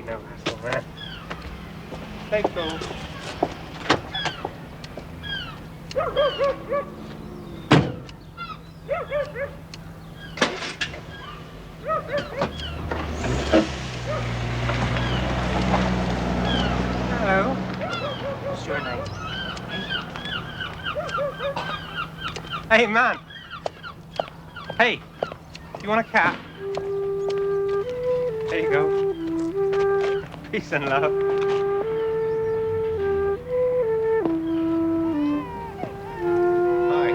ain't no hassle, man. Stay cool. Hello. What's your name? Hey, man. Hey, you want a cat? There you go. Peace and love. Hi.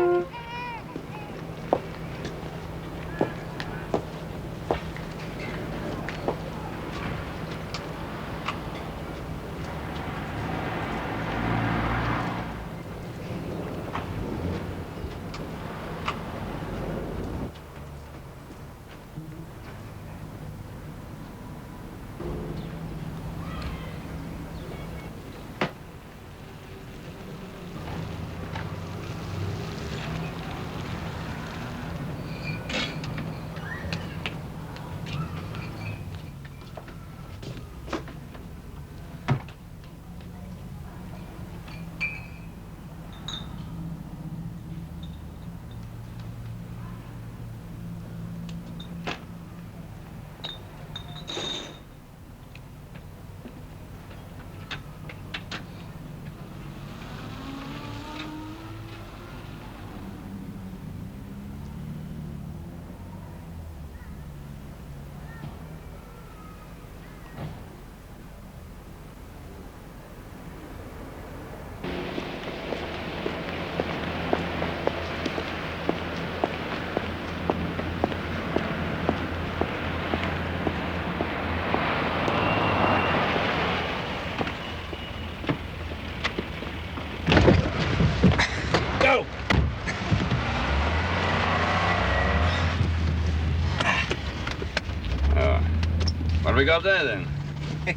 What have we got there, then?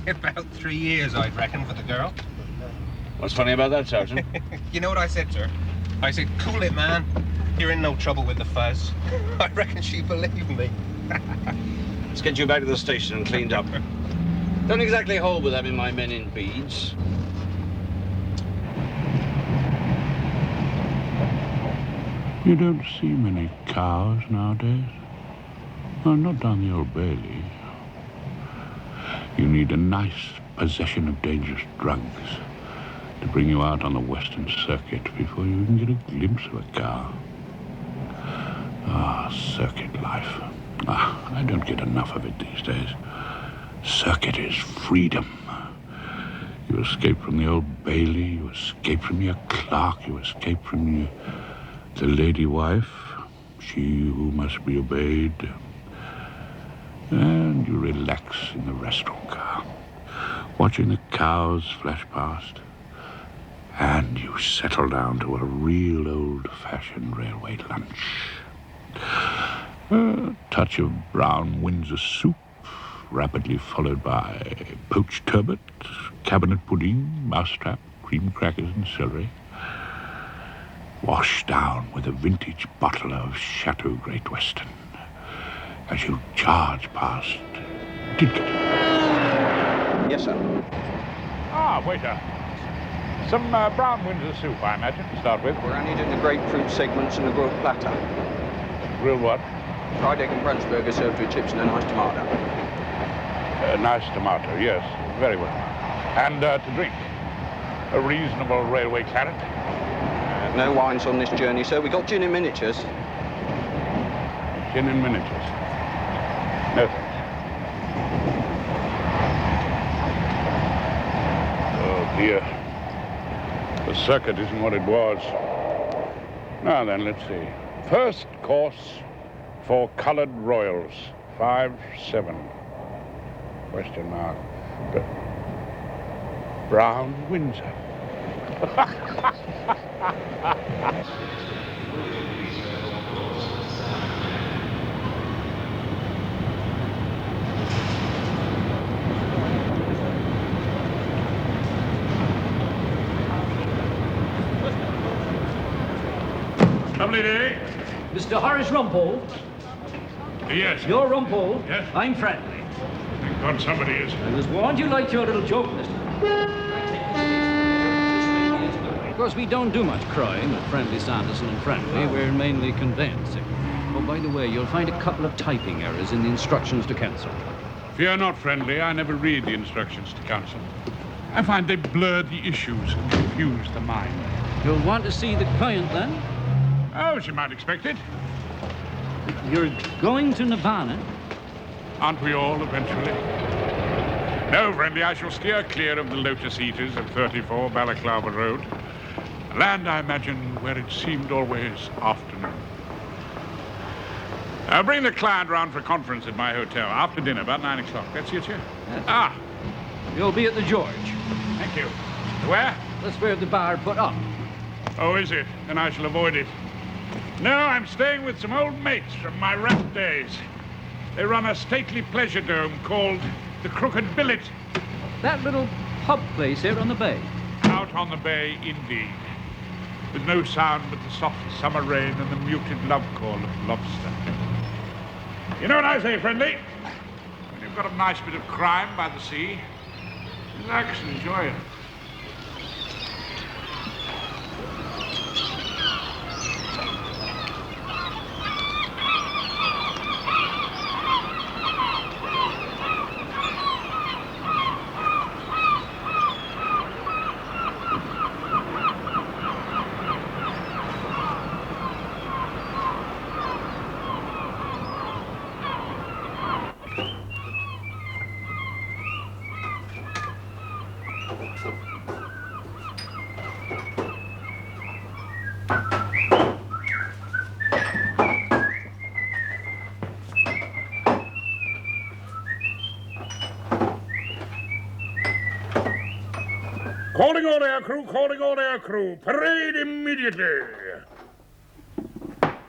About 3 years, I'd reckon, for the girl. What's funny about that, Sergeant? You know what I said to her? I said, cool it, man. You're in no trouble with the fuzz. I reckon she believed me. Let's get you back to the station and cleaned up. Don't exactly hold with having my men in beads. You don't see many cows nowadays. Well, not down the Old Bailey. You need a nice possession of dangerous drugs to bring you out on the Western Circuit before you can get a glimpse of a cow. Ah, circuit life. I don't get enough of it these days. Circuit is freedom. You escape from the Old Bailey, you escape from your clerk, you escape from the lady wife, she who must be obeyed. And you relax in the restaurant car, watching the cows flash past. And you settle down to a real old-fashioned railway lunch. A touch of brown Windsor soup, rapidly followed by poached turbot, cabinet pudding, mousetrap, cream crackers and celery. Washed down with a vintage bottle of Chateau Great Western. As you charge past Didcot. Yes, sir. Ah, waiter. Some brown Windsor soup, I imagine, to start with. We're only doing the grapefruit segments and the grilled platter. Grilled what? Fried egg and brunch burger served with chips and a nice tomato. Nice tomato, yes. Very well. And to drink? A reasonable railway claret? No wines on this journey, sir. We got gin in miniatures. Gin in miniatures? No, thanks. Oh, dear. The circuit isn't what it was. Now then, let's see. First course for coloured royals. 5-7. Question mark. Brown Windsor. Lovely day. Mr. Horace Rumpole. Yes. You're Rumpole. Yes. I'm Friendly. God, somebody is. I was warned you liked your little joke, mister. Of course, we don't do much crime at Friendly Sanderson and Friendly. We're mainly conveyancing. Oh, by the way, you'll find a couple of typing errors in the instructions to cancel. Fear not, Friendly. I never read the instructions to counsel. I find they blur the issues and confuse the mind. You'll want to see the client, then? Oh, as you might expect it. You're going to Nirvana? Aren't we all, eventually? No, Friendly, I shall steer clear of the lotus eaters of 34 Balaclava Road. A land, I imagine, where it seemed always afternoon. I'll bring the client round for a conference at my hotel after dinner, about 9 o'clock. That suits you? Yes. You'll be at the George. Thank you. Where? That's where the bar put up. Oh, is it? Then I shall avoid it. No, I'm staying with some old mates from my rap days. They run a stately pleasure dome called the Crooked Billet. That little pub place here on the bay. Out on the bay, indeed. With no sound but the soft summer rain and the muted love call of lobster. You know what I say, Friendly? When you've got a nice bit of crime by the sea, relax and enjoy it. Calling all air crew, calling all air crew. Parade immediately.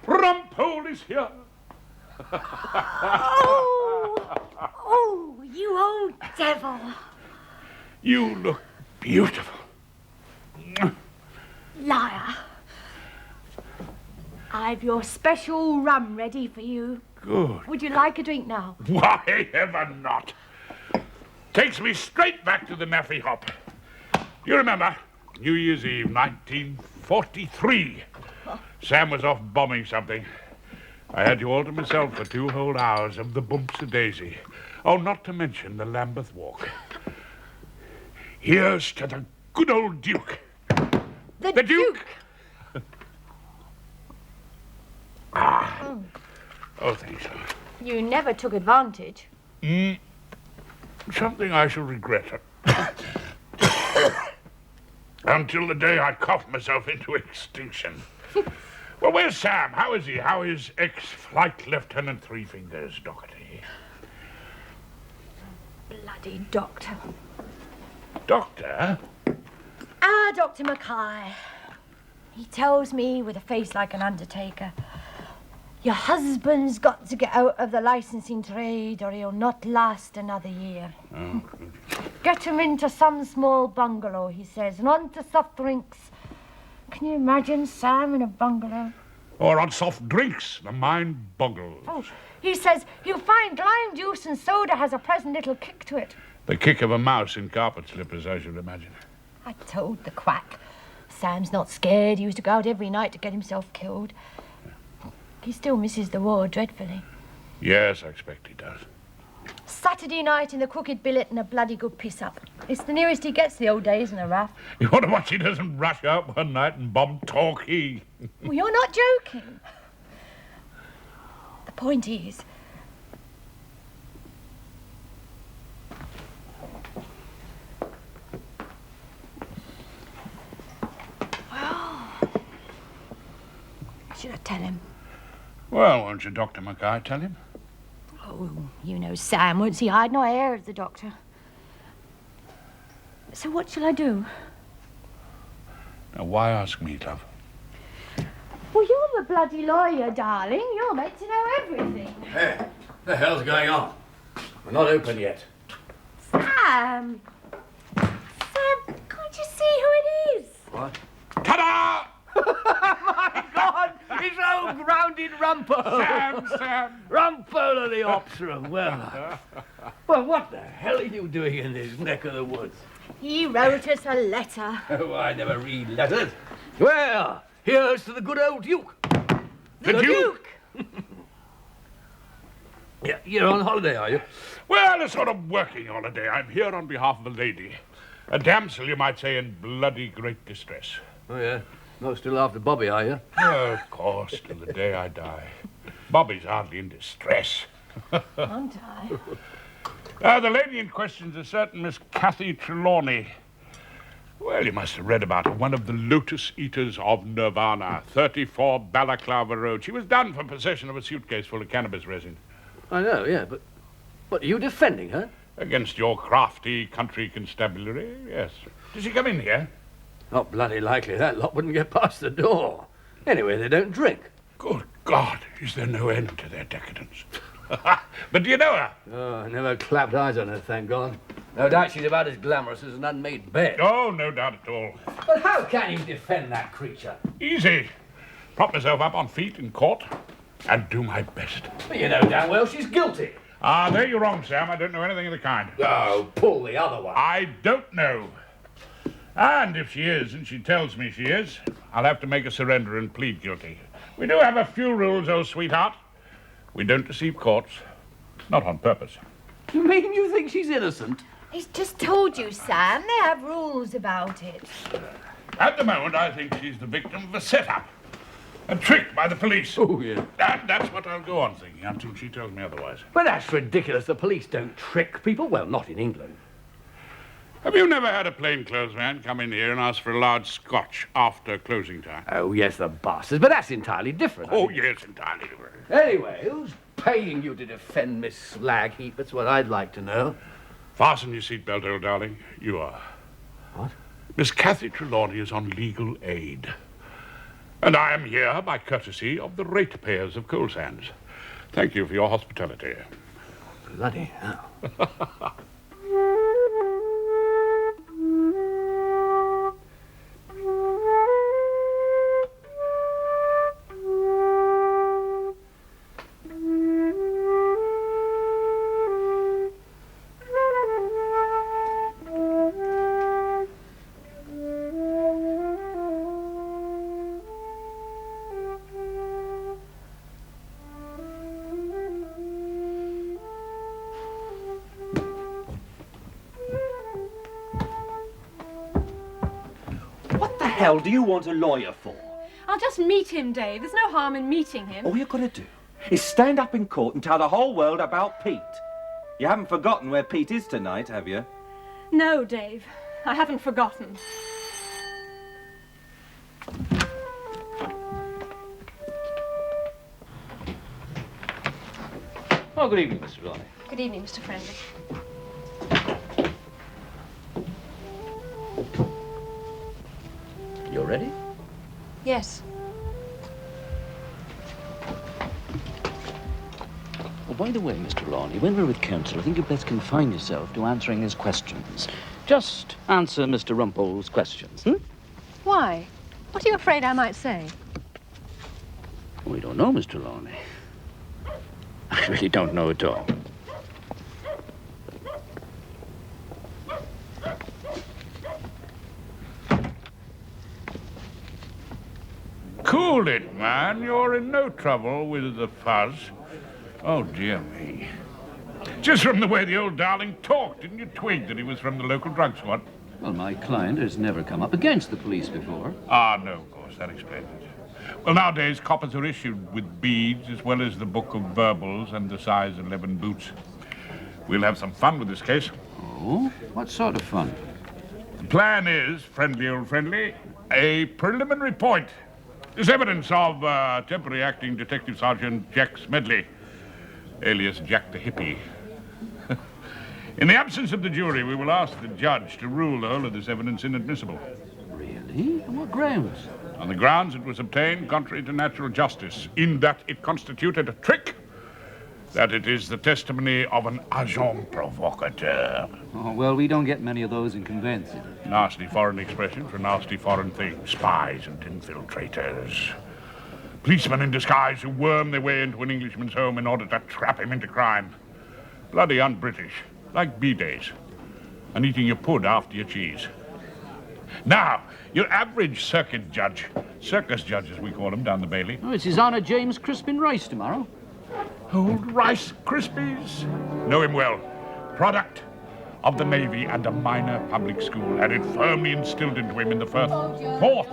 Rumpole is here. Oh, you old devil. You look beautiful. Liar. I've your special rum ready for you. Good. Would you like a drink now? Why ever not? Takes me straight back to the Naffy Hop. You remember, New Year's Eve, 1943. Sam was off bombing something. I had you all to myself for 2 whole hours of the Bumps of Daisy. Oh, not to mention the Lambeth Walk. Here's to the good old Duke. The Duke. Oh, thanks. You never took advantage. Something I shall regret. Until the day I coughed myself into extinction. Well, where's Sam? How is he? How is ex-Flight Lieutenant Three Fingers, Doherty? Bloody doctor. Doctor? Dr. Mackay. He tells me with a face like an undertaker, your husband's got to get out of the licensing trade or he'll not last another year. Oh. Get him into some small bungalow, he says, and on to soft drinks. Can you imagine Sam in a bungalow? Or on soft drinks. The mind boggles. Oh, he says he'll find lime juice and soda has a pleasant little kick to it. The kick of a mouse in carpet slippers, I should imagine. I told the quack. Sam's not scared. He used to go out every night to get himself killed. He still misses the war dreadfully. Yes, I expect he does. Saturday night in the Crooked Billet and a bloody good piss-up. It's the nearest he gets the old days in the RAF. You wonder what he doesn't rush out one night and bomb Torquay. Well, you're not joking. The point is... Well... should I tell him? Well, won't you, Dr. Mackay, tell him? Oh, you know Sam won't see hide nor hair of the doctor. So what shall I do? Now, why ask me, love? Well, you're the bloody lawyer, darling. You're meant to know everything. Hey, what the hell's going on? We're not open yet. Sam! Sam, can't you see who it is? What? Ta-da! My God! It's old grounded Rumpole! Sam! Rumpole of the Ops Room. Well, Well, what the hell are you doing in this neck of the woods? He wrote us a letter. Oh, I never read letters. Well, here's to the good old Duke. The Duke? Yeah, you're on holiday, are you? Well, a sort of working holiday. I'm here on behalf of a lady. A damsel, you might say, in bloody great distress. Oh, yeah. Not still after Bobby, are you? Oh, of course, till the day I die. Bobby's hardly in distress. Aren't I? The lady in question's a certain Miss Cathy Trelawney. Well, you must have read about her. One of the Lotus Eaters of Nirvana, 34 Balaclava Road. She was done for possession of a suitcase full of cannabis resin. I know, yeah, but... What, are you defending her? Against your crafty country constabulary, yes. Did she come in here? Not bloody likely. That lot wouldn't get past the door. Anyway, they don't drink. Good God, is there no end to their decadence? But do you know her? Oh, I never clapped eyes on her, thank God. No doubt she's about as glamorous as an unmade bed. Oh, no doubt at all. But how can you defend that creature? Easy. Prop myself up on feet in court and do my best. Well, you know damn well she's guilty. Ah, there you're wrong, Sam. I don't know anything of the kind. Oh, pull the other one. I don't know. And if she is, and she tells me she is, I'll have to make a surrender and plead guilty. We do have a few rules, old sweetheart. We don't deceive courts. Not on purpose. You mean you think she's innocent? He's just told you, Sam. They have rules about it. At the moment, I think she's the victim of a setup. A trick by the police. Oh, yeah. And that's what I'll go on thinking until she tells me otherwise. But that's ridiculous. The police don't trick people. Well, not in England. Have you never had a plainclothesman come in here and ask for a large scotch after closing time? Oh, yes, the bastards. But that's entirely different. Oh, yes, entirely different. Anyway, who's paying you to defend Miss Slag Heap? That's what I'd like to know. Fasten your seatbelt, old darling. You are. What? Miss Cathy Trelawney is on legal aid. And I am here by courtesy of the ratepayers of Coal Sands. Thank you for your hospitality. Bloody hell. What the hell do you want a lawyer for? I'll just meet him, Dave. There's no harm in meeting him. All you're gonna do is stand up in court and tell the whole world about Pete. You haven't forgotten where Pete is tonight, have you? No, Dave. I haven't forgotten. Oh, good evening, Mr. Ronnie. Good evening, Mr. Friendly. You're ready? Yes. Oh, by the way, Mr. Ronnie, when we're with counsel, I think you'd best confine yourself to answering his questions. Just answer Mr. Rumpole's questions, Why? What are you afraid I might say? We don't know, Mr. Ronnie. I really don't know at all. Cool it, man. You're in no trouble with the fuzz. Oh, dear me. Just from the way the old darling talked, didn't you twig that he was from the local drug squad? Well, my client has never come up against the police before. Ah, no, of course, that explains it. Well, nowadays, coppers are issued with beads as well as the book of verbals and the size 11 boots. We'll have some fun with this case. Oh? What sort of fun? The plan is, friendly old friendly, a preliminary point. There's evidence of temporary acting Detective Sergeant Jack Smedley, alias Jack the Hippie. In the absence of the jury, we will ask the judge to rule the whole of this evidence inadmissible. Really? On what grounds? On the grounds it was obtained contrary to natural justice, in that it constituted a trick, that it is the testimony of an agent provocateur. Oh, well, we don't get many of those in conveyances. Nasty foreign expression for nasty foreign things. Spies and infiltrators. Policemen in disguise who worm their way into an Englishman's home in order to trap him into crime. Bloody un-British. like B-days, and eating your pud after your cheese. Now, your average circuit judge, circus judge as we call him down the Bailey. Oh, it's His Honor James Crispin Rice tomorrow. Old Rice Krispies. Know him well. Product of the Navy and a minor public school, had it firmly instilled into him in the fourth form.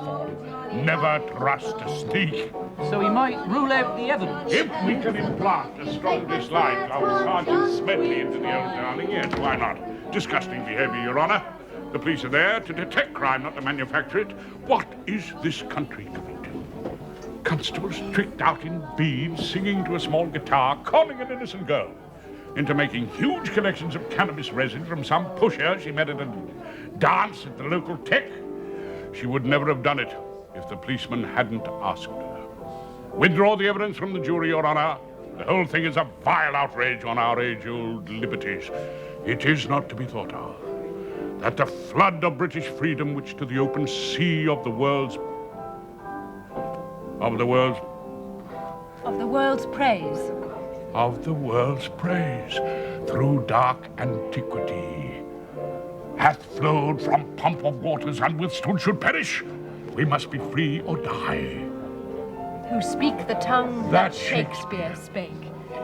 Never trust a sneak. So he might rule out the evidence. If we can implant a strong dislike of Sergeant Smedley into the old darling, yes, why not? Disgusting behavior, Your Honor. The police are there to detect crime, not to manufacture it. What is this country coming to? Constables tricked out in beads, singing to a small guitar, calling an innocent girl into making huge collections of cannabis resin from some pusher she met at a dance at the local tech. She would never have done it if the policeman hadn't asked her. Withdraw the evidence from the jury, Your Honor. The whole thing is a vile outrage on our age-old liberties. It is not to be thought of that the flood of British freedom which to the open sea of the world's praise through dark antiquity hath flowed from pump of waters unwithstood should perish. We must be free or die. Who speak the tongue that Shakespeare spake.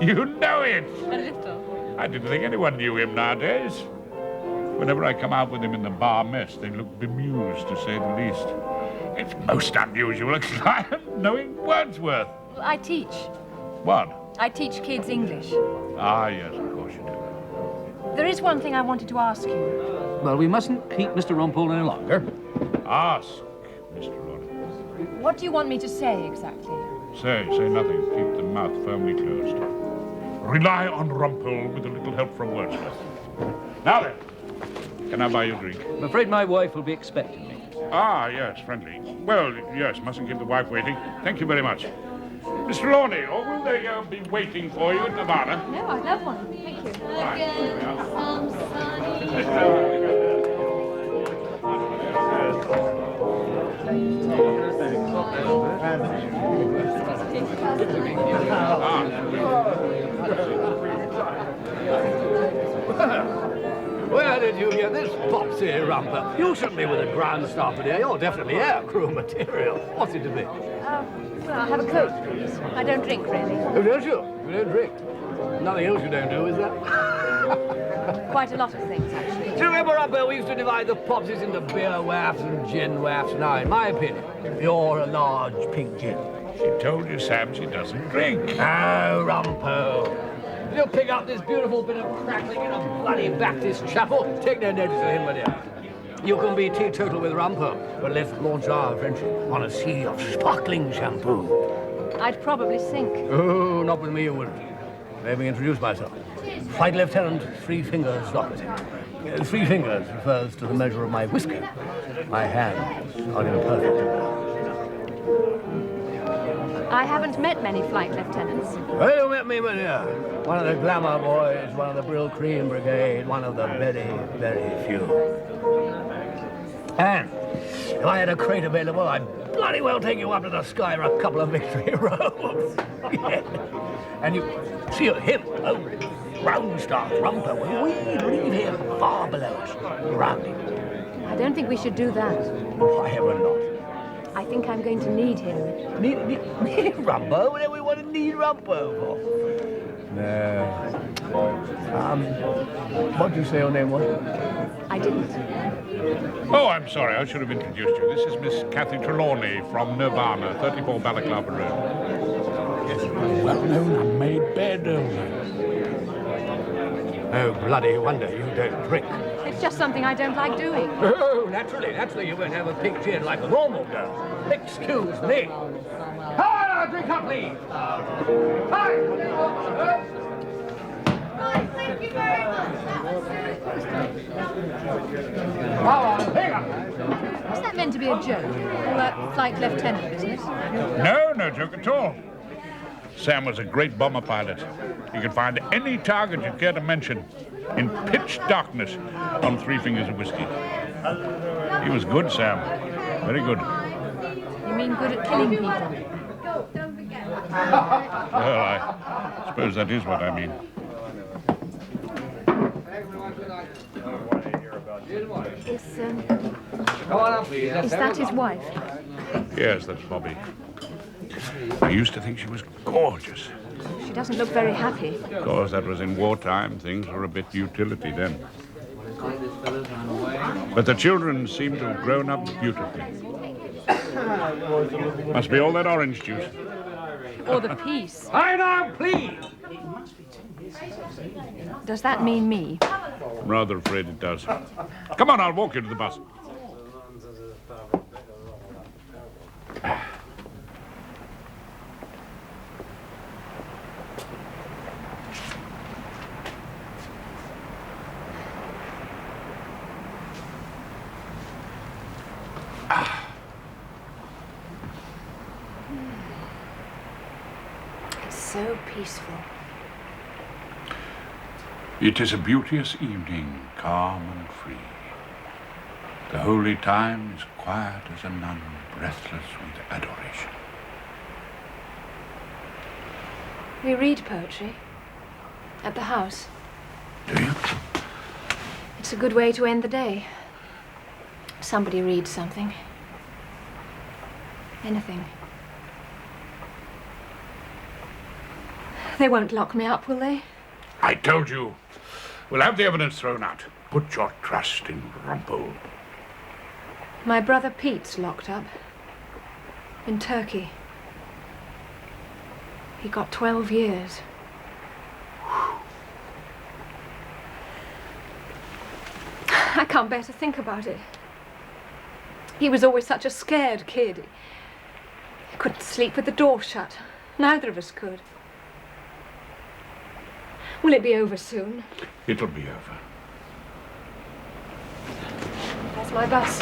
You know it. A little. I didn't think anyone knew him nowadays. Whenever I come out with him in the bar mess, they look bemused, to say the least. It's most unusual, a client knowing Wordsworth. Well, I teach. What? I teach kids English. Ah, yes, of course you do. There is one thing I wanted to ask you. Well, we mustn't keep Mr. Rumpole any longer. Ask, Mr. Rodder. What do you want me to say exactly? Say nothing. Keep the mouth firmly closed. Rely on Rumpole with a little help from Wordsworth. Now then, can I buy you a drink? I'm afraid my wife will be expecting me. Ah, yes, friendly. Well, yes, mustn't keep the wife waiting. Thank you very much. Miss Trelawney, or will they be waiting for you at Nevada? No, I'd love one. Thank you. Right, there we are. Where did you get this popsy rumper? You shouldn't be with a ground stopper here. You're definitely aircrew material. What's it to be? Well, I'll have a Coke, please. I don't drink, really. Oh, don't you? You don't drink. Nothing else you don't do, is there? Quite a lot of things, actually. Do you remember up there we used to divide the popsies into beer wafts and gin wafts? Now, in my opinion, you're a large pink gin. She told you, Sam, she doesn't drink. Oh, Rumpole. Did you pick up this beautiful bit of crackling in a bloody Baptist chapel? Take no notice of him, my dear. You can be teetotal with Rumpole, but let's launch our friendship on a sea of sparkling shampoo. I'd probably sink. Oh, not with me, you wouldn't. Let me introduce myself. Flight Lieutenant Three Fingers Doherty. 3 fingers refers to the measure of my whiskey. My hands are imperfect. I haven't met many flight lieutenants. Well, you met me, my dear. One of the glamour boys, one of the Brill Cream Brigade, one of the very, very few. And if I had a crate available, I'd bloody well take you up to the sky for a couple of victory rolls. Yeah. And you see him, round star Rumper, we leave him far below us, grounding. I don't think we should do that. Why ever not? I think I'm going to need him. Need Rumpo? What do we want to need Rumpo for? No. What did you say your name was? I didn't. Oh, I'm sorry. I should have introduced you. This is Miss Kathy Trelawney from Nirvana, 34 Balaclava Road. Yes, well-known unmade bed owner. Oh, bloody wonder you don't drink. It's just something I don't like doing. Oh, naturally you won't have a pink gin like a normal girl. Excuse me. Hi, drink up, please. Hi. Thank you very much. Is that meant to be a joke? All that flight lieutenant business? No joke at all. Sam was a great bomber pilot. He could find any target you care to mention in pitch darkness on 3 fingers of whiskey. He was good, Sam. Very good. You mean good at killing people? Well, I suppose that is what I mean. Is that his wife? Yes, that's Bobby. I used to think she was gorgeous. She doesn't look very happy. Of course, that was in wartime. Things were a bit utility then. But the children seem to have grown up beautifully. Must be all that orange juice. Or the peace. I now please. Does that mean me? I'm rather afraid it does. Come on, I'll walk you to the bus. It's so peaceful. It is a beauteous evening, calm and free. The holy time is quiet as a nun, breathless with adoration. We read poetry at the house. Do you? It's a good way to end the day. Somebody reads something. Anything. They won't lock me up, will they? I told you. We'll have the evidence thrown out. Put your trust in Rumpole. My brother Pete's locked up. In Turkey. He got 12 years. I can't bear to think about it. He was always such a scared kid. He couldn't sleep with the door shut. Neither of us could. Will it be over soon? It'll be over. There's my bus.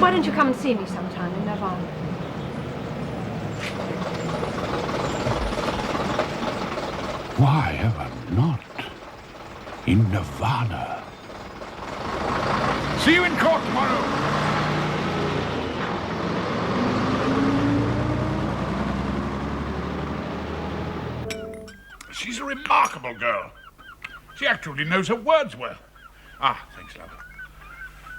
Why don't you come and see me sometime in Nirvana? Why ever not? In Nirvana. See you in court tomorrow. She's a remarkable girl. She actually knows her words well. Ah, thanks, love.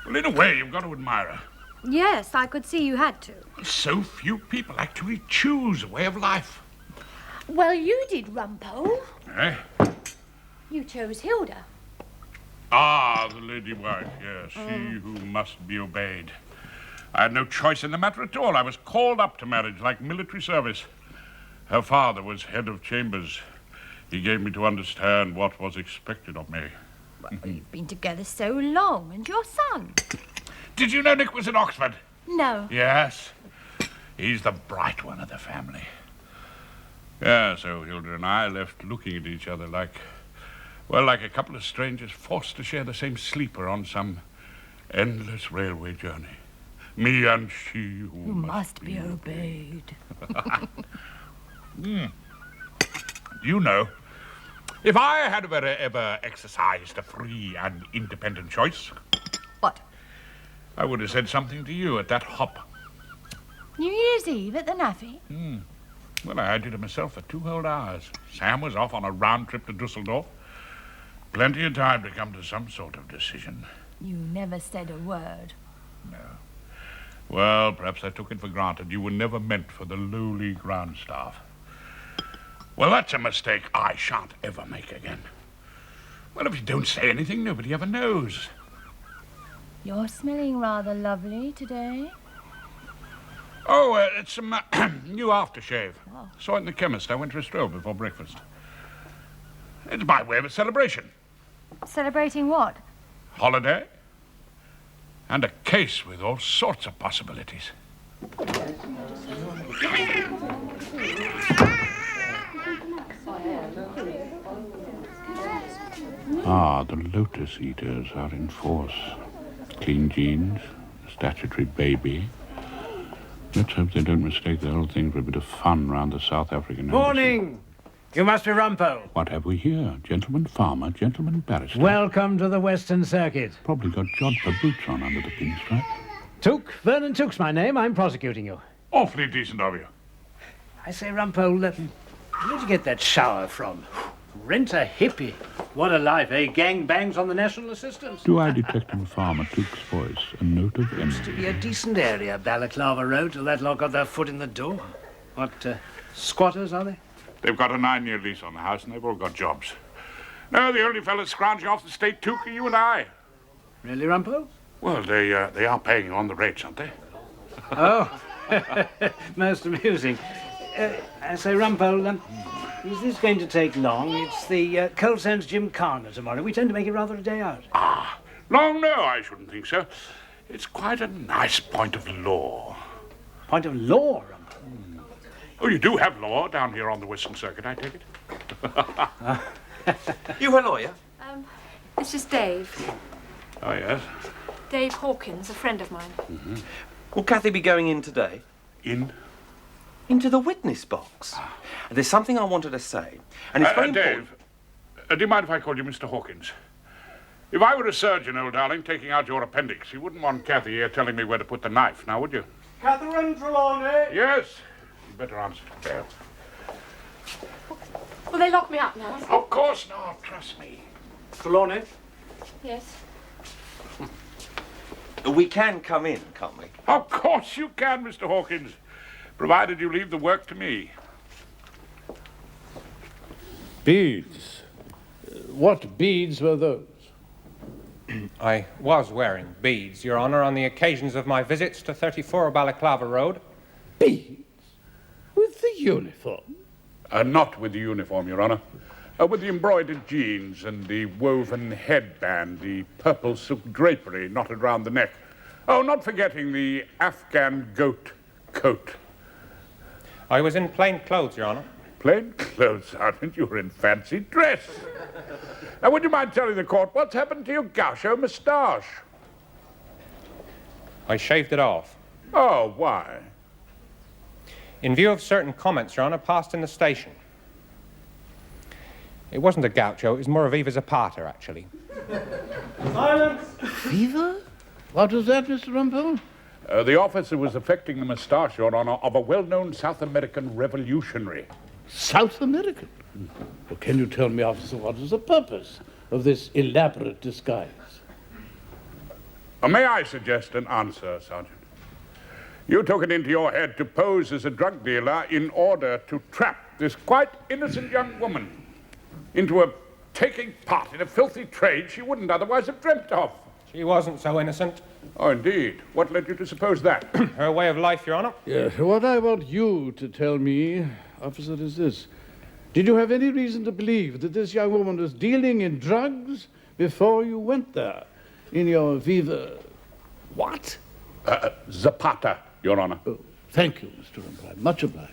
Well, in a way, you've got to admire her. Yes, I could see you had to. So few people actually choose a way of life. Well, you did, Rumpole. Eh? You chose Hilda. Ah, the lady wife, yes. She who must be obeyed. I had no choice in the matter at all. I was called up to marriage like military service. Her father was head of chambers. He gave me to understand what was expected of me. Well, you've been together so long, and your son. Did you know Nick was at Oxford? No. Yes. He's the bright one of the family. Yeah, so Hilda and I left looking at each other like a couple of strangers forced to share the same sleeper on some endless railway journey. Me and she who must be obeyed. You know, if I had ever exercised a free and independent choice... What? I would have said something to you at that hop. New Year's Eve at the Naffy? Well, I did it myself for 2 whole hours. Sam was off on a round trip to Dusseldorf. Plenty of time to come to some sort of decision. You never said a word. No. Well, perhaps I took it for granted you were never meant for the lowly ground staff. Well, that's a mistake I shan't ever make again. Well, if you don't say anything, nobody ever knows. You're smelling rather lovely today. Oh, it's some new aftershave. Oh. Saw it in the chemist. I went for a stroll before breakfast. It's my way of a celebration. Celebrating what? Holiday. And a case with all sorts of possibilities. Ah, the Lotus Eaters are in force. Clean jeans, statutory baby. Let's hope they don't mistake the whole thing for a bit of fun round the South African embassy. Morning! You must be Rumpole. What have we here? Gentleman farmer, gentleman barrister. Welcome to the Western Circuit. Probably got jodhpur boots on under the pinstripe. Took, Vernon Took's my name. I'm prosecuting you. Awfully decent of you. I say, Rumpole, where'd you get that shower from? Rent a hippie. What a life, eh? Gang bangs on the national assistance. Do I detect in Farmer Took's voice a note of Used to envy? be a decent area, Balaclava Road, till that lot got their foot in the door. What, squatters, are they? They've got a 9-year lease on the house, and they've all got jobs. No, the only fellas scrounging off the state Took are you and I. Really, Rumpole? Well, they are paying you on the rates, aren't they? Oh, most amusing. I say, Rumpole, is this going to take long? It's the Coal Sands Gymkhana tomorrow. We tend to make it rather a day out. Ah, long? No, I shouldn't think so. It's quite a nice point of law. Point of law, Rumpole? Oh, you do have law down here on the Western Circuit, I take it? You a lawyer? This is Dave. Oh, yes. Dave Hawkins, a friend of mine. Will Kathy be going in today? In? Into the witness box. There's something I wanted to say, and it's very important. Dave, do you mind if I call you Mr. Hawkins? If I were a surgeon, old darling, taking out your appendix, you wouldn't want Kathy here telling me where to put the knife, now would you? Catherine Trelawney? Yes. You better answer the bell. Will they lock me up now? Of course not, trust me. Trelawney? Yes. We can come in, can't we? Of course you can, Mr. Hawkins, provided you leave the work to me. Beads. What beads were those? I was wearing beads, Your Honour, on the occasions of my visits to 34 Balaclava Road. Beads? With the uniform? Not with the uniform, Your Honour. With the embroidered jeans and the woven headband, the purple silk drapery knotted round the neck. Oh, not forgetting the Afghan goat coat. I was in plain clothes, Your Honour. Plain clothes, Sergeant. You were in fancy dress. Now, would you mind telling the court what's happened to your gaucho moustache? I shaved it off. Oh, why? In view of certain comments, Your Honour, passed in the station. It wasn't a gaucho, it was more of Eva Zapata, actually. Silence! Fever? What was that, Mr. Rumpole? The officer was affecting the moustache, Your Honour, of a well-known South American revolutionary. South American? Well, can you tell me, officer, what is the purpose of this elaborate disguise? May I suggest an answer, Sergeant? You took it into your head to pose as a drug dealer in order to trap this quite innocent young woman into taking part in a filthy trade she wouldn't otherwise have dreamt of. She wasn't so innocent. Oh, indeed. What led you to suppose that? Her way of life, Your Honour. Yes, what I want you to tell me, officer, is this. Did you have any reason to believe that this young woman was dealing in drugs before you went there? In your Viva... What? Zapata, Your Honour. Oh, thank you, Mr. Rumpole. Much obliged.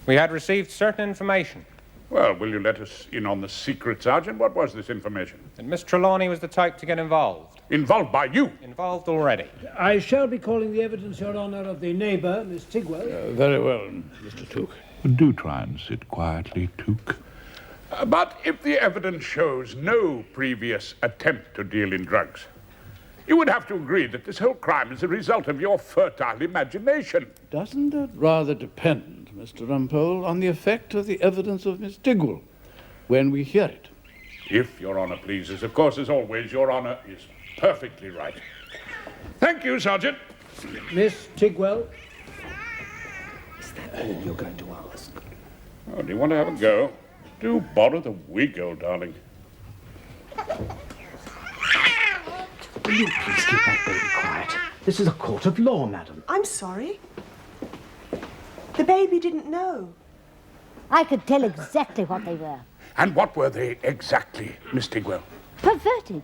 We had received certain information. Well, will you let us in on the secret, Sergeant? What was this information? That Miss Trelawney was the type to get involved. Involved by you? Involved already. I shall be calling the evidence, Your Honour, of the neighbour, Miss Tigwell. Very well, Mr. Took. Do try and sit quietly, Took. But if the evidence shows no previous attempt to deal in drugs, you would have to agree that this whole crime is a result of your fertile imagination. Doesn't that rather depend, Mr. Rumpole, on the effect of the evidence of Miss Tigwell when we hear it? If Your Honour pleases. Of course, as always, Your Honour is perfectly right. Thank you, Sergeant. Miss Tigwell. Is that all you're going to ask? Oh, do you want to have a go? Do borrow the wig, old darling. Will you please keep that baby quiet? This is a court of law, madam. I'm sorry. The baby didn't know. I could tell exactly what they were. And what were they exactly, Miss Tigwell? Perverted.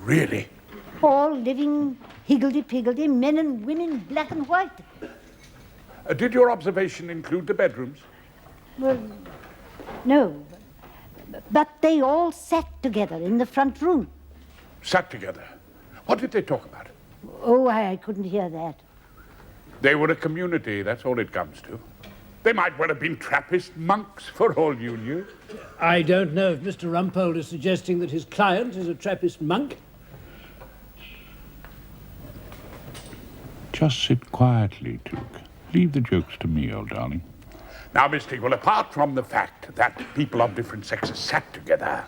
Really? All living higgledy-piggledy, men and women, black and white. Did your observation include the bedrooms? Well, no. But they all sat together in the front room. Sat together? What did they talk about? Oh, I couldn't hear that. They were a community, that's all it comes to. They might well have been Trappist monks, for all you knew. I don't know if Mr. Rumpole is suggesting that his client is a Trappist monk. Just sit quietly, Took. Leave the jokes to me, old darling. Now, Miss Tiggle, apart from the fact that people of different sexes sat together,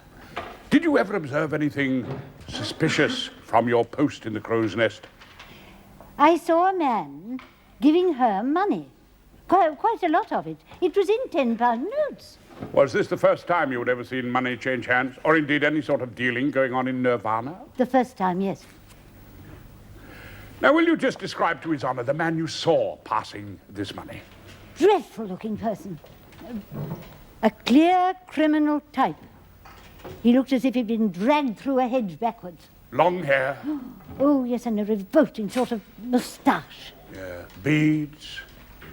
did you ever observe anything suspicious from your post in the crow's nest? I saw a man giving her money. Quite a lot of it. It was in £10 notes. Was this the first time you had ever seen money change hands, or indeed any sort of dealing going on in Nirvana? The first time, yes. Now, will you just describe to His Honor the man you saw passing this money? Dreadful-looking person. A clear criminal type. He looked as if he'd been dragged through a hedge backwards. Long hair? Oh, yes, and a revolting sort of moustache. Yeah. Beads,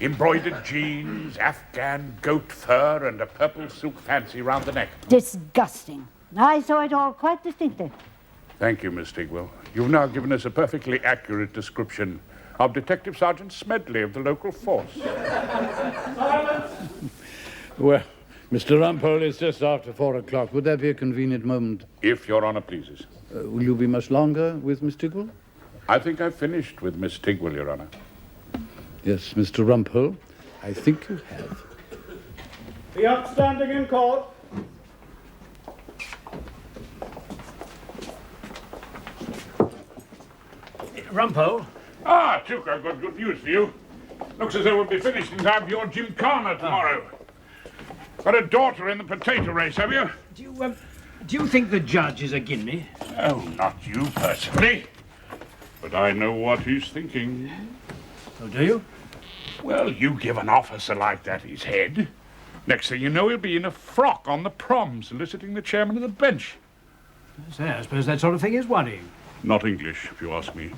embroidered jeans, Afghan goat fur, and a purple silk fancy round the neck. Disgusting. I saw it all quite distinctly. Thank you, Miss Stigwell. You've now given us a perfectly accurate description of Detective Sergeant Smedley of the local force. Well, Mr. Rumpole, it's just after 4 o'clock. Would that be a convenient moment? If Your Honor pleases. Will you be much longer with Miss Tiggle? I think I've finished with Miss Tigwell, Your Honor. Yes, Mr. Rumpole, I think you have. The upstanding in court. Rumpole? Ah, Duke, I've got good news for you. Looks as though we'll be finished in time for your gymkhana tomorrow. Got a daughter in the potato race, have you? Do you think the judge is a guinea? Oh, not you personally. But I know what he's thinking. Oh, do you? Well, you give an officer like that his head. Next thing you know, he'll be in a frock on the prom, soliciting the chairman of the bench. I suppose that sort of thing is worrying. Not English, if you ask me.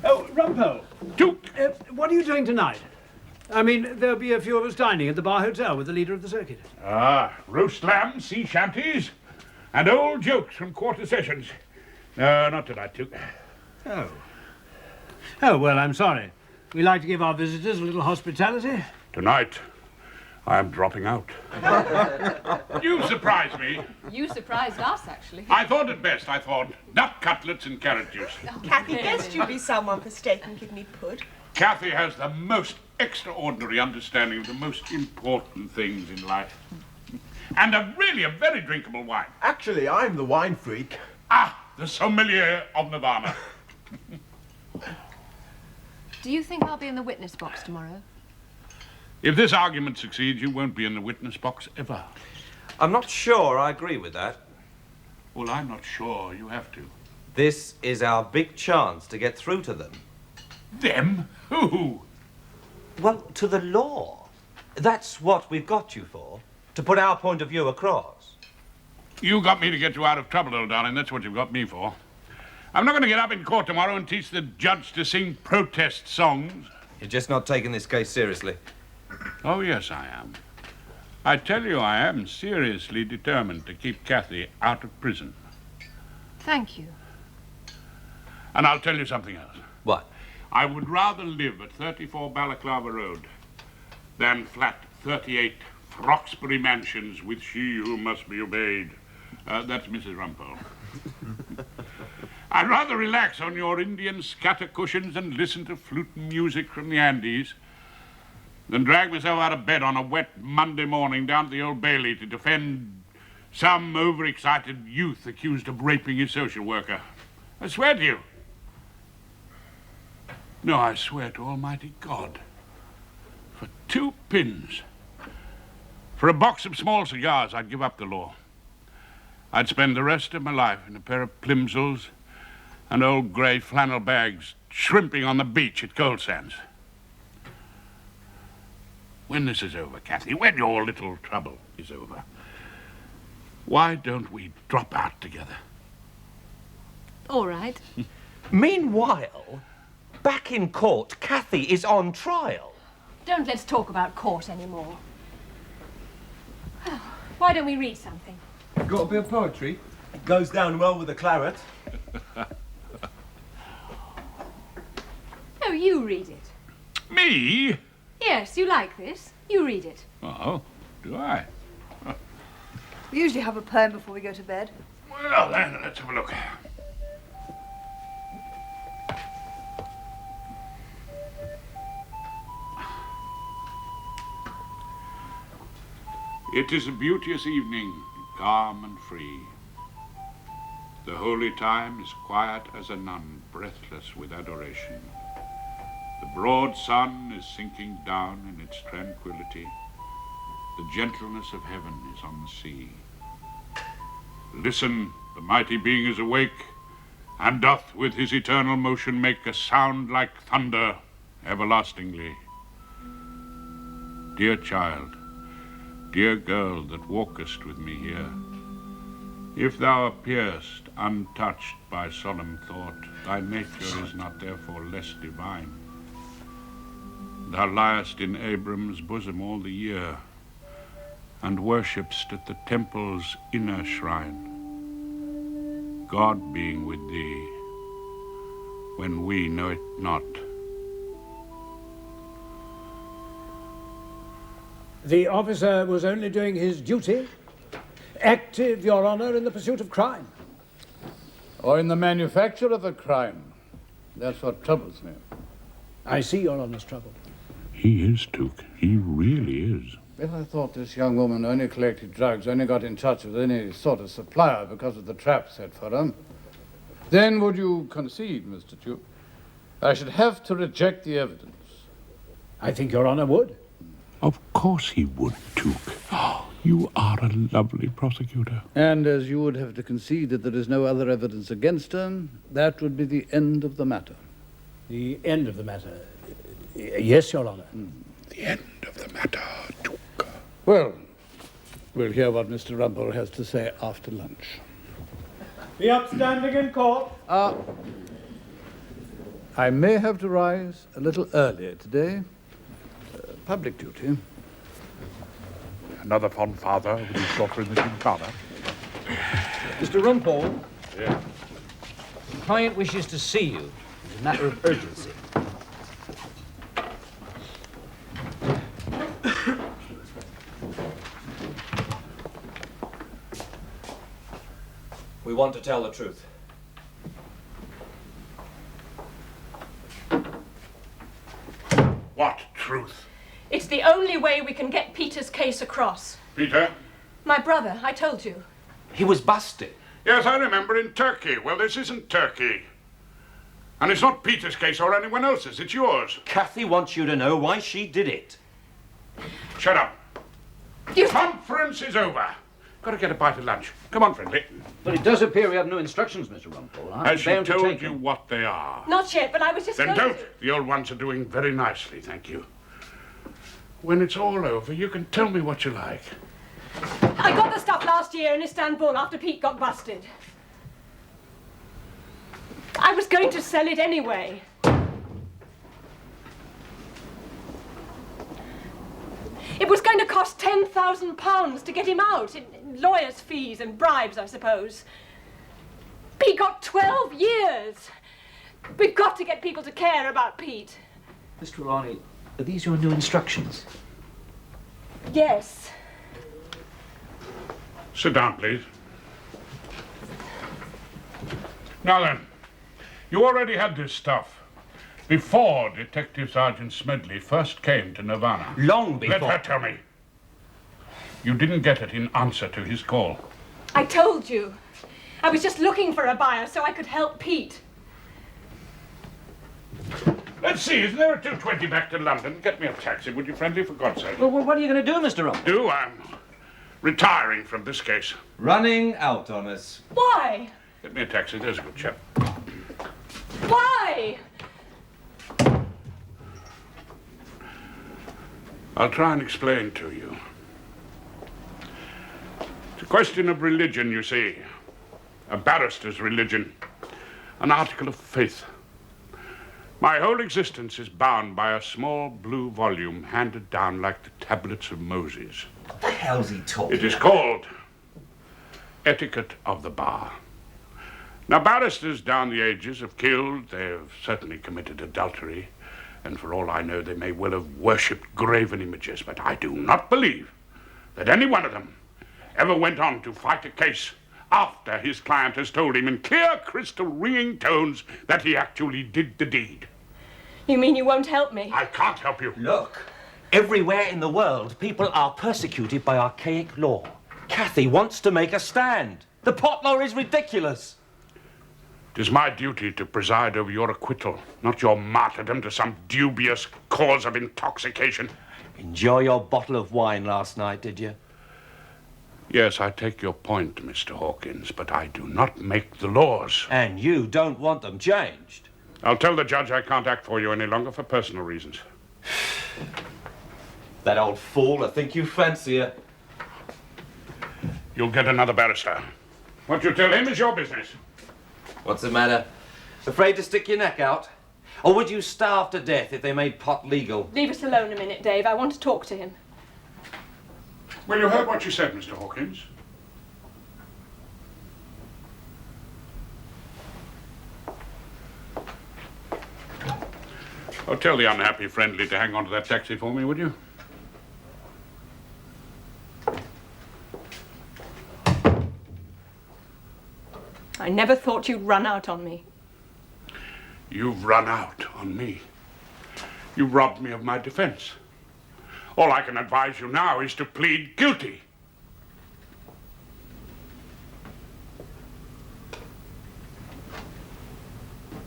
Oh, Rumpole. Duke! What are you doing tonight? I mean, there'll be a few of us dining at the Bar Hotel with the leader of the circuit. Ah, roast lamb, sea shanties, and old jokes from quarter sessions. No, not tonight, Duke. Oh. Oh, well, I'm sorry. We like to give our visitors a little hospitality. Tonight, I'm dropping out. You surprised me. You surprised us, actually. I thought it best. I thought duck cutlets and carrot juice. Kathy, guessed you'd be someone for steak and kidney pud. Kathy has the most extraordinary understanding of the most important things in life. And a very drinkable wine. Actually, I'm the wine freak. Ah, the sommelier of Nirvana. Do you think I'll be in the witness box tomorrow? If this argument succeeds, you won't be in the witness box ever. I'm not sure I agree with that. Well, I'm not sure you have to. This is our big chance to get through to them. Them? Who? Well, to the law. That's what we've got you for, to put our point of view across. You got me to get you out of trouble, old darling. That's what you've got me for. I'm not going to get up in court tomorrow and teach the judge to sing protest songs. You're just not taking this case seriously. Oh, yes, I am. I tell you, I am seriously determined to keep Kathy out of prison. Thank you. And I'll tell you something else. What? I would rather live at 34 Balaclava Road than flat 38 Froxbury Mansions with she who must be obeyed. That's Mrs. Rumpole. I'd rather relax on your Indian scatter cushions and listen to flute music from the Andes than drag myself out of bed on a wet Monday morning down to the Old Bailey to defend some overexcited youth accused of raping his social worker. I swear to you. No, I swear to Almighty God. For 2 pins. For a box of small cigars, I'd give up the law. I'd spend the rest of my life in a pair of plimsolls and old grey flannel bags shrimping on the beach at Cold Sands. When this is over, Kathy, when your little trouble is over, why don't we drop out together? All right. Meanwhile, back in court, Kathy is on trial. Don't let's talk about court anymore. Why don't we read something? Got a bit of poetry? Goes down well with the claret. No, you read it. Me? Yes, you like this. You read it. Oh, do I? We usually have a poem before we go to bed. Well, then, let's have a look. It is a beauteous evening, calm and free. The holy time is quiet as a nun, breathless with adoration. The broad sun is sinking down in its tranquility. The gentleness of heaven is on the sea. Listen, the mighty being is awake, and doth with his eternal motion make a sound like thunder everlastingly. Dear child, dear girl that walkest with me here, if thou appearest untouched by solemn thought, thy nature is not therefore less divine. Thou liest in Abram's bosom all the year, and worshipst at the temple's inner shrine, God being with thee when we know it not. The officer was only doing his duty, active, Your Honor, in the pursuit of crime. Or in the manufacture of a crime. That's what troubles me. I see Your Honor's trouble. He is, Duke. He really is. If I thought this young woman only collected drugs, only got in touch with any sort of supplier because of the trap set for her, then would you concede, Mr. Duke, I should have to reject the evidence? I think Your Honor would. Of course he would, Duke. You are a lovely prosecutor. And as you would have to concede that there is no other evidence against her, that would be the end of the matter. The end of the matter? Yes, Your Honor. The end of the matter, Duke. Well, we'll hear what Mr. Rumpole has to say after lunch. The upstanding in court. I may have to rise a little earlier today. Public duty. Another fond father with his daughter in the gymkhana. Mr. Rumpole. Yeah. The client wishes to see you. It's a matter of urgency. We want to tell the truth. What truth? It's the only way we can get Peter's case across. Peter? My brother, I told you. He was busted. Yes, I remember, in Turkey. Well, this isn't Turkey. And it's not Peter's case or anyone else's, it's yours. Kathy wants you to know why she did it. Shut up. Conference is over. Got to get a bite of lunch. Come on, friendly. But it does appear we have no instructions, Mr. Rumpole. Has she told you what they are? Not yet, but I was just Then going don't. to. The old ones are doing very nicely, thank you. When it's all over, you can tell me what you like. I got the stuff last year in Istanbul after Pete got busted. I was going to sell it anyway. It was going to cost £10,000 to get him out, in lawyers' fees and bribes, I suppose. Pete got 12 years. We've got to get people to care about Pete. Mr. Ronnie, are these your new instructions? Yes. Sit down, please. Now then, you already had this stuff before Detective Sergeant Smedley first came to Nirvana. Long before. Let her tell me. You didn't get it in answer to his call. I told you. I was just looking for a buyer so I could help Pete. Let's see, isn't there a 2:20 back to London? Get me a taxi, would you, friendly, for God's sake? Well, what are you going to do, Mr. Rumpole? I'm retiring from this case. Running out on us. Why? Get me a taxi, there's a good chap. Why? I'll try and explain to you. It's a question of religion, you see. A barrister's religion. An article of faith. My whole existence is bound by a small blue volume handed down like the tablets of Moses. What the hell's he talking It is called Etiquette of the Bar. Now, barristers down the ages have killed, they have certainly committed adultery, and for all I know, they may well have worshipped graven images, but I do not believe that any one of them ever went on to fight a case after his client has told him in clear, crystal ringing tones that he actually did the deed. You mean you won't help me? I can't help you. Look, Everywhere in the world, people are persecuted by archaic law. Kathy wants to make a stand. The pot law is ridiculous. It is my duty to preside over your acquittal, not your martyrdom to some dubious cause of intoxication. Enjoy your bottle of wine last night, did you? Yes, I take your point, Mr. Hawkins, but I do not make the laws. And you don't want them changed. I'll tell the judge I can't act for you any longer for personal reasons. That old fool, I think you fancy her. You'll get another barrister. What you tell him is your business. What's the matter? Afraid to stick your neck out? Or would you starve to death if they made pot legal? Leave us alone a minute, Dave. I want to talk to him. Well, you heard what she said, Mr. Hawkins. Oh, tell the unhappy friendly to hang on to that taxi for me, would you? I never thought you'd run out on me. You've run out on me. You robbed me of my defense. All I can advise you now is to plead guilty.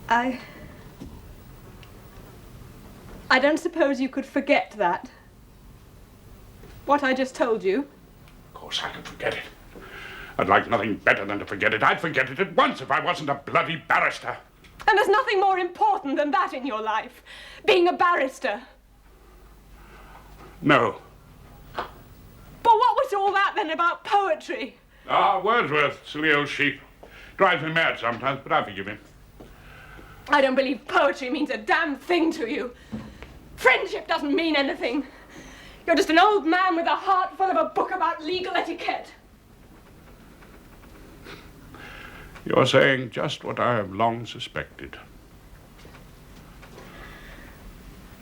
I don't suppose you could forget that. What I just told you. Of course I can forget it. I'd like nothing better than to forget it. I'd forget it at once if I wasn't a bloody barrister. And there's nothing more important than that in your life. Being a barrister. No. But what was all that then about poetry? Ah, Wordsworth, silly old sheep. Drives me mad sometimes, but I forgive him. I don't believe poetry means a damn thing to you. Friendship doesn't mean anything. You're just an old man with a heart full of a book about legal etiquette. You're saying just what I have long suspected.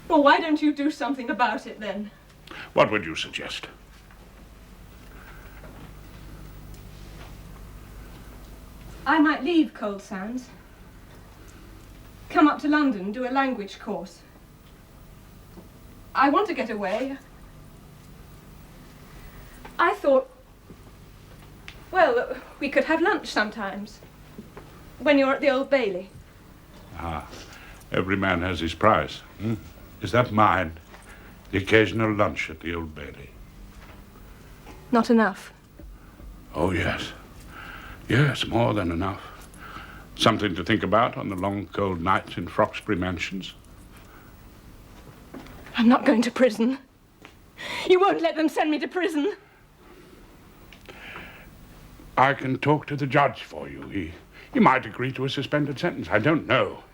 Well, why don't you do something about it then? What would you suggest? I might leave Cold Sands. Come up to London, do a language course. I want to get away. I thought, well, we could have lunch sometimes. When you're at the Old Bailey. Ah, every man has his price. Hmm? Is that mine? The occasional lunch at the Old Bailey. Not enough. Oh, yes. Yes, more than enough. Something to think about on the long, cold nights in Froxbury Mansions. I'm not going to prison. You won't let them send me to prison. I can talk to the judge for you. He might agree to a suspended sentence. I don't know.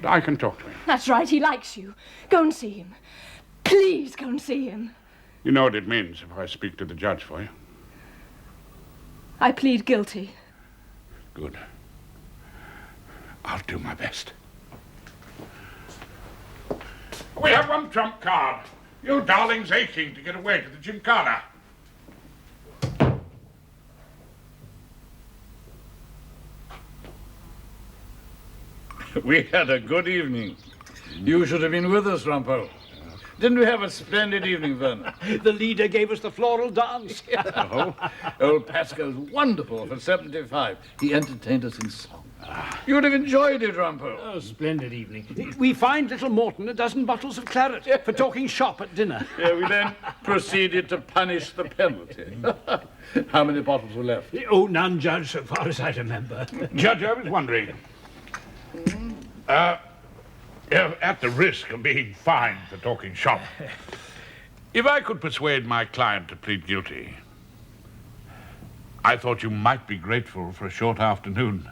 But I can talk to him. That's right, he likes you. Go and see him. Please go and see him. You know what it means if I speak to the judge for you. I plead guilty. Good. I'll do my best. We have one trump card. You darling's aching to get away to the Gymkhana. We had a good evening. You should have been with us, Rumpole. Didn't we have a splendid evening, Vernon? The leader gave us the floral dance. Oh, old Pascal's wonderful for 75. He entertained us in song. You would have enjoyed it, Rumpole. Oh, splendid evening. We fined little Morton a dozen bottles of claret for talking shop at dinner. Yeah, we then proceeded to punish the penalty. How many bottles were left? Oh, none, Judge, so far as I remember. Judge, I was wondering. At the risk of being fined for talking shop, if I could persuade my client to plead guilty, I thought you might be grateful for a short afternoon.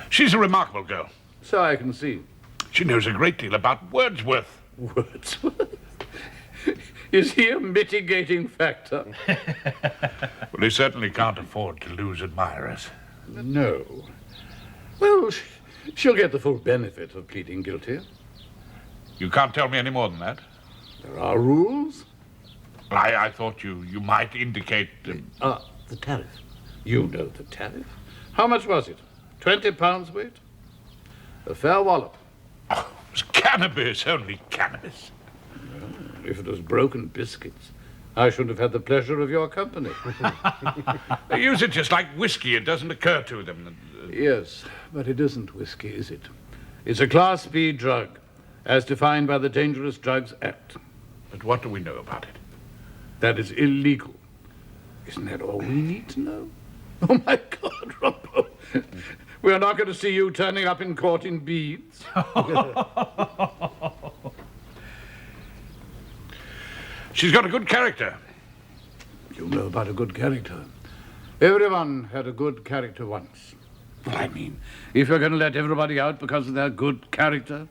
She's a remarkable girl. So I can see. She knows a great deal about Wordsworth. Wordsworth? Is he a mitigating factor? Well, he certainly can't afford to lose admirers. No. Well, she'll get the full benefit of pleading guilty. You can't tell me any more than that? There are rules. I thought you might indicate... The tariff. You know the tariff. How much was it? £20 weight? A fair wallop. Oh, it was cash. Cannabis, only cannabis. If it was broken biscuits, I should have had the pleasure of your company. They use it just like whiskey. It doesn't occur to them. Yes, but it isn't whiskey, is it? It's a Class B drug, as defined by the Dangerous Drugs Act. But what do we know about it? That is illegal. Isn't that all we need to know? Oh, my God, Rumpole. We're not going to see you turning up in court in beads. She's got a good character. You know about a good character. Everyone had a good character once. I mean, if you're going to let everybody out because of their good character,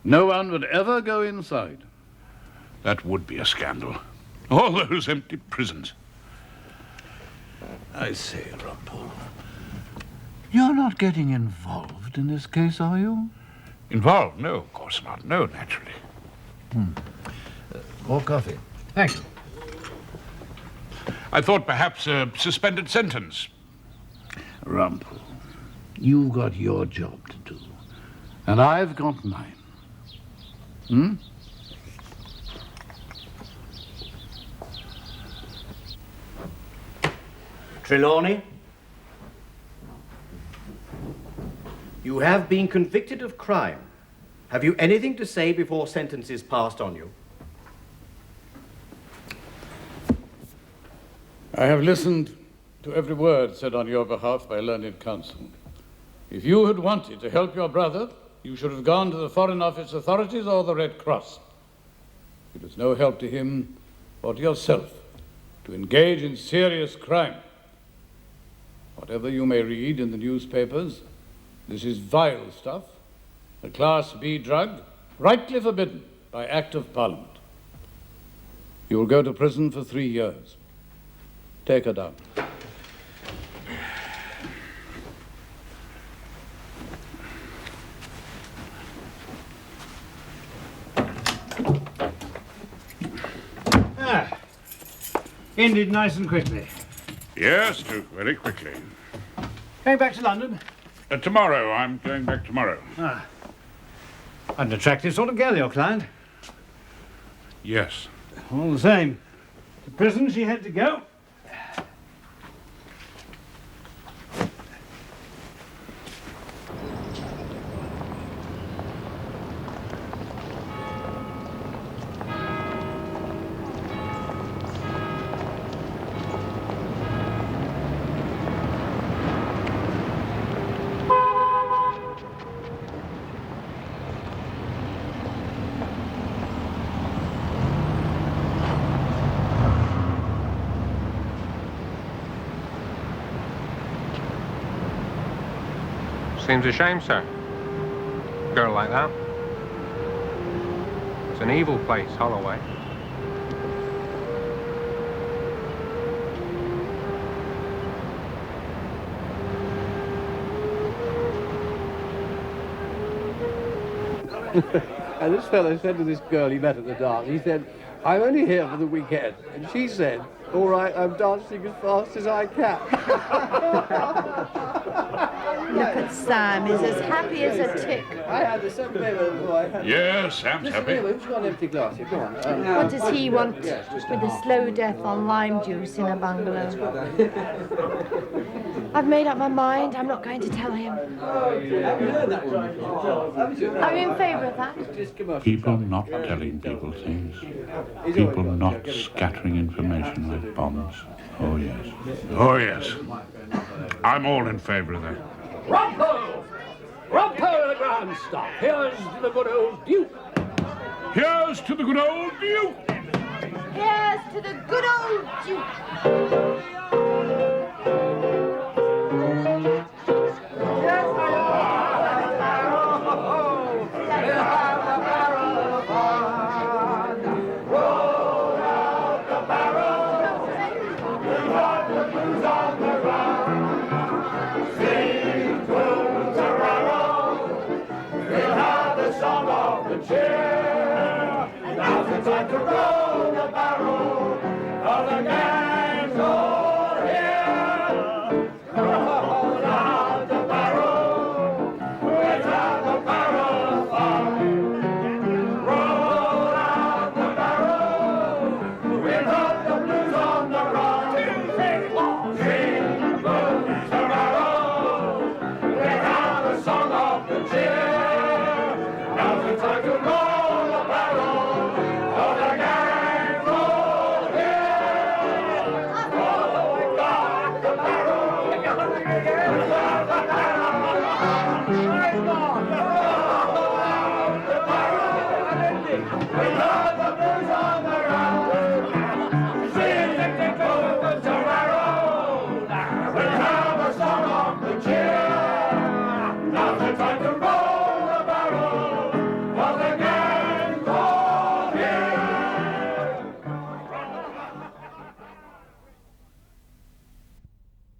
no one would ever go inside. That would be a scandal. All those empty prisons. I say, Rumpole, you're not getting involved in this case, are you? Involved? No, of course not. No, naturally. More coffee. Thank you. I thought perhaps a suspended sentence. Rumpole, you've got your job to do, and I've got mine. Trelawney, you have been convicted of crime. Have you anything to say before sentence is passed on you? I have listened to every word said on your behalf by learned counsel. If you had wanted to help your brother, you should have gone to the Foreign Office authorities or the Red Cross. It was no help to him or to yourself to engage in serious crime. Whatever you may read in the newspapers, this is vile stuff, a Class B drug, rightly forbidden by Act of Parliament. You will go to prison for 3 years. Take her down. Ended nice and quickly. Yes, Duke, very quickly. Going back to London? Tomorrow. I'm going back tomorrow. An attractive sort of girl, your client. Yes. All the same. To prison she had to go. Seems a shame, sir. A girl like that. It's an evil place, Holloway. And this fellow said to this girl he met at the dance, he said, "I'm only here for the weekend." And she said, "All right, I'm dancing as fast as I can." Look at Sam, he's as happy as a tick. I had the same boy. Yes, Sam's Listen, happy. Who's got an empty glass here? Go on. What does he want with a slow death on lime juice in a bungalow? I've made up my mind. I'm not going to tell him. Are you in favour of that? People not telling people things. People not scattering information like bombs. Oh, yes. Oh, yes. I'm all in favour of that. Rumpole! Rumpole the Grand Stop! Here's to the good old Duke! Here's to the good old Duke! Here's to the good old Duke! Now's the time to roll the barrel.